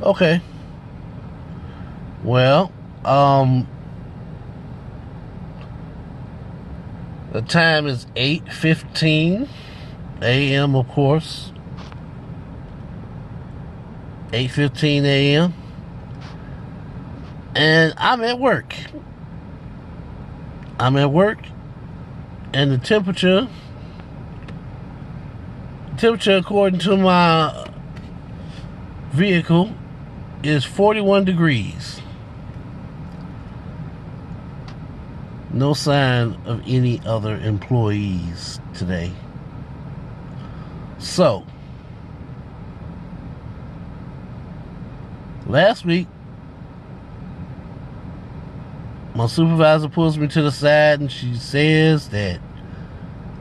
Okay. Well, the time is 8:15 a.m. of course. 8:15 a.m. And I'm at work. And the temperature according to my vehicle is 41 degrees. No sign of any other employees today. So, last week, my supervisor pulls me to the side and she says that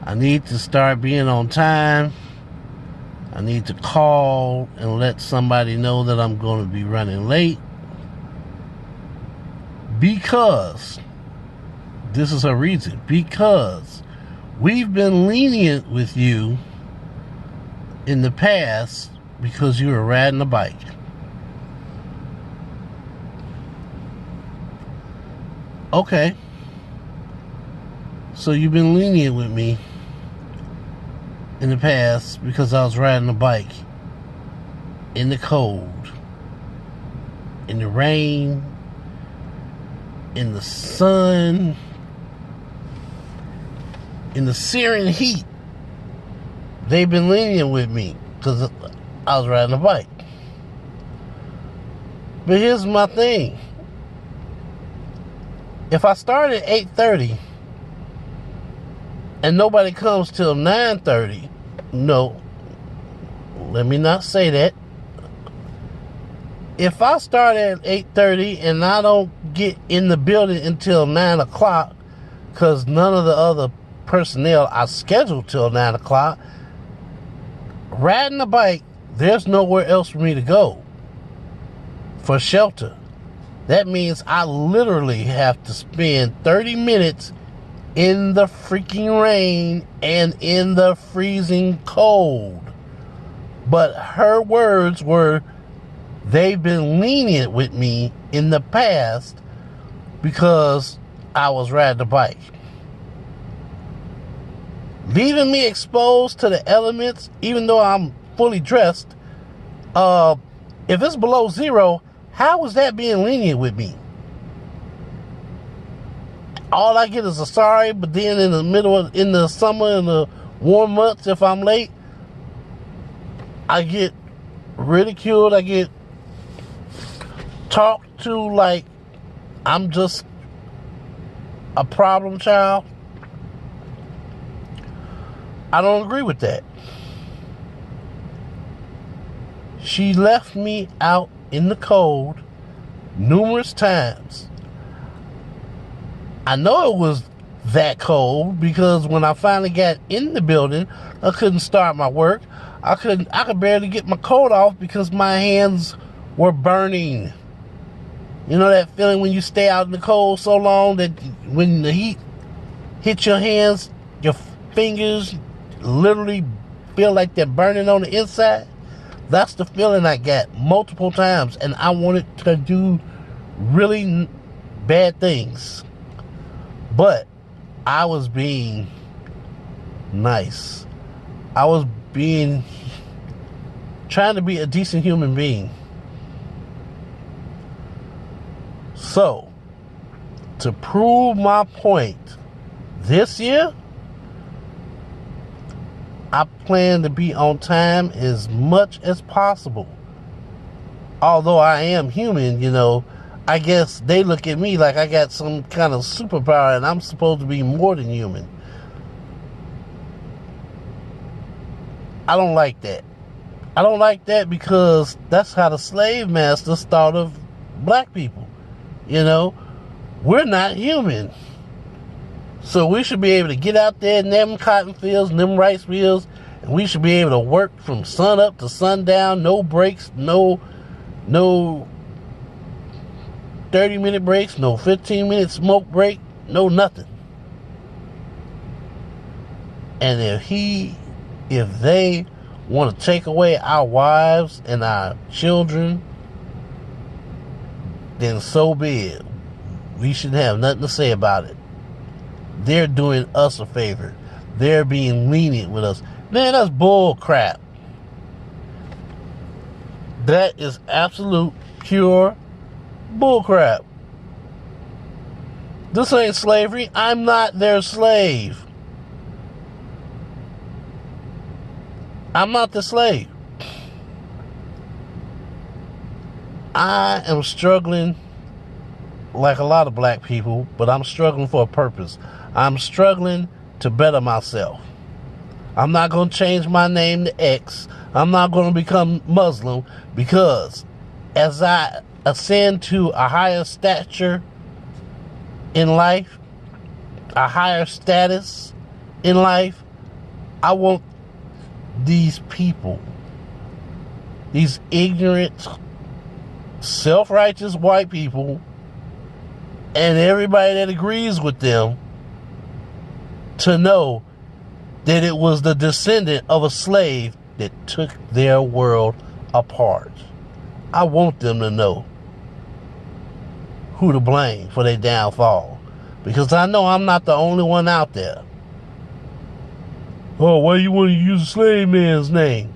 I need to start being on time. I need to call and let somebody know that I'm going to be running late. Because, this is her reason, because we've been lenient with you in the past because you were riding a bike. Okay. So you've been lenient with me in the past because I was riding a bike in the cold, in the rain, in the sun, in the searing heat. They've been lenient with me because I was riding a bike. But here's my thing. If I start at 8:30 and nobody comes till 9:30, no, let me not say that. If I start at 8:30 and I don't get in the building until 9 o'clock, because none of the other personnel are scheduled till 9 o'clock, riding a bike, there's nowhere else for me to go for shelter. That means I literally have to spend 30 minutes in the freaking rain and in the freezing cold. But her words were, they've been lenient with me in the past because I was riding a bike. Leaving me exposed to the elements, even though I'm fully dressed, if it's below zero, how is that being lenient with me? All I get is a sorry, but then in the summer, in the warm months, if I'm late, I get ridiculed. I get talked to like I'm just a problem child. I don't agree with that. She left me out in the cold numerous times. I know it was that cold because when I finally got in the building, I couldn't start my work. I could barely get my coat off because my hands were burning. You know that feeling when you stay out in the cold so long that when the heat hits your hands, your fingers literally feel like they're burning on the inside? That's the feeling I got multiple times, and I wanted to do really bad things. But I was being nice. I was trying to be a decent human being. So, to prove my point, this year, I plan to be on time as much as possible. Although I am human, I guess they look at me like I got some kind of superpower and I'm supposed to be more than human. I don't like that. I don't like that because that's how the slave masters thought of black people. We're not human. So we should be able to get out there in them cotton fields and them rice fields, and we should be able to work from sun up to sundown, no breaks, no 30-minute breaks, no 15-minute smoke break, no nothing. And if they want to take away our wives and our children, then so be it. We shouldn't have nothing to say about it. They're doing us a favor. They're being lenient with us. Man, that's bull crap. That is absolute pure bull crap. This ain't slavery. I'm not their slave. I'm not the slave. I am struggling like a lot of black people, but I'm struggling for a purpose. I'm struggling to better myself. I'm not going to change my name to X. I'm not going to become Muslim, because as I ascend to a higher stature in life, a higher status in life, I want these people, these ignorant, self-righteous white people, and everybody that agrees with them, to know that it was the descendant of a slave that took their world apart. I want them to know who to blame for their downfall, because I know I'm not the only one out there. Oh, why you want to use a slave man's name?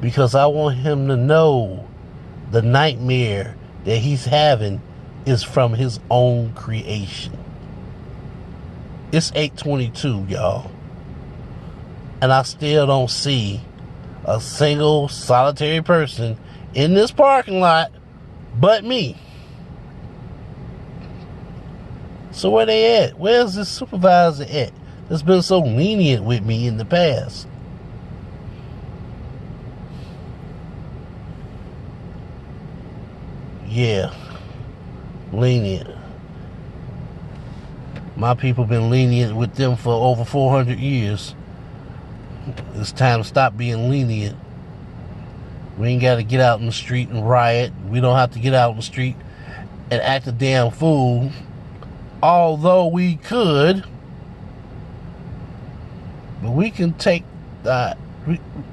Because I want him to know the nightmare that he's having is from his own creation. It's 8:22, y'all. And I still don't see a single solitary person in this parking lot but me. So where they at? Where's this supervisor at that's been so lenient with me in the past? Yeah, lenient. My people been lenient with them for over 400 years. It's time to stop being lenient. We ain't got to get out in the street and riot. We don't have to get out in the street and act a damn fool. Although we could. But we can take that.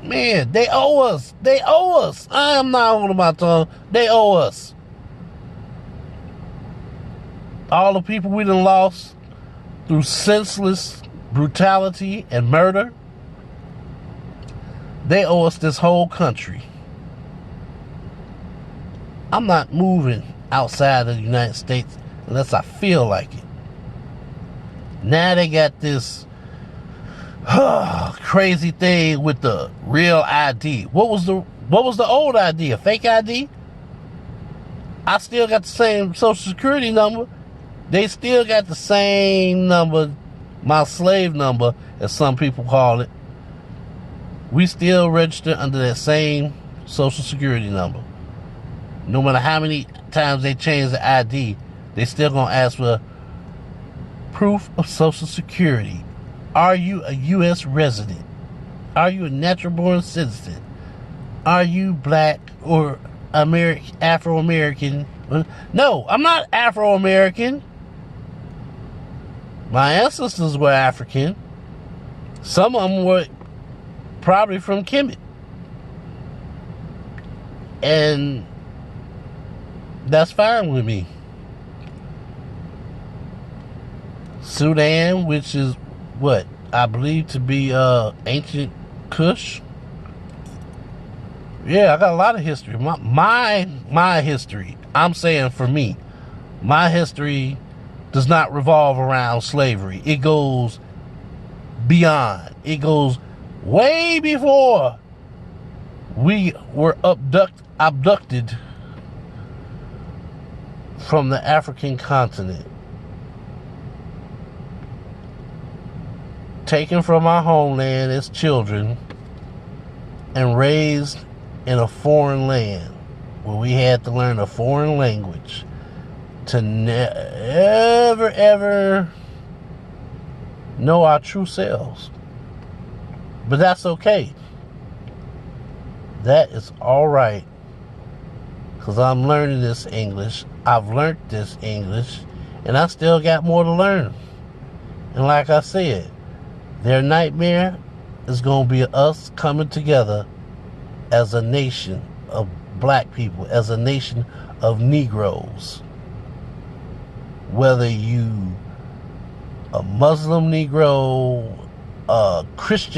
Man, they owe us. They owe us. I am not holding my tongue. They owe us. All the people we done lost through senseless brutality and murder, they owe us this whole country. I'm not moving outside of the United States unless I feel like it. Now they got this crazy thing with the real ID. What was the old ID? A fake ID? I still got the same social security number. They still got the same number, my slave number, as some people call it. We still register under that same social security number. No matter how many times they change the ID, they still gonna ask for proof of social security. Are you a U.S. resident? Are you a natural born citizen? Are you black or Afro-American? No, I'm not Afro-American. My ancestors were African. Some of them were probably from Kemet. And that's fine with me. Sudan, which is what I believe to be ancient Kush. Yeah, I got a lot of history. My history, I'm saying for me, my history does not revolve around slavery. It goes beyond. It goes way before we were abducted from the African continent. Taken from our homeland as children and raised in a foreign land where we had to learn a foreign language to never ever know our true selves. But that's okay. That is all right, because I'm learning this English. I've learned this English, and I still got more to learn. And like I said, their nightmare is going to be us coming together as a nation of black people, as a nation of Negroes. Whether you a Muslim Negro, a Christian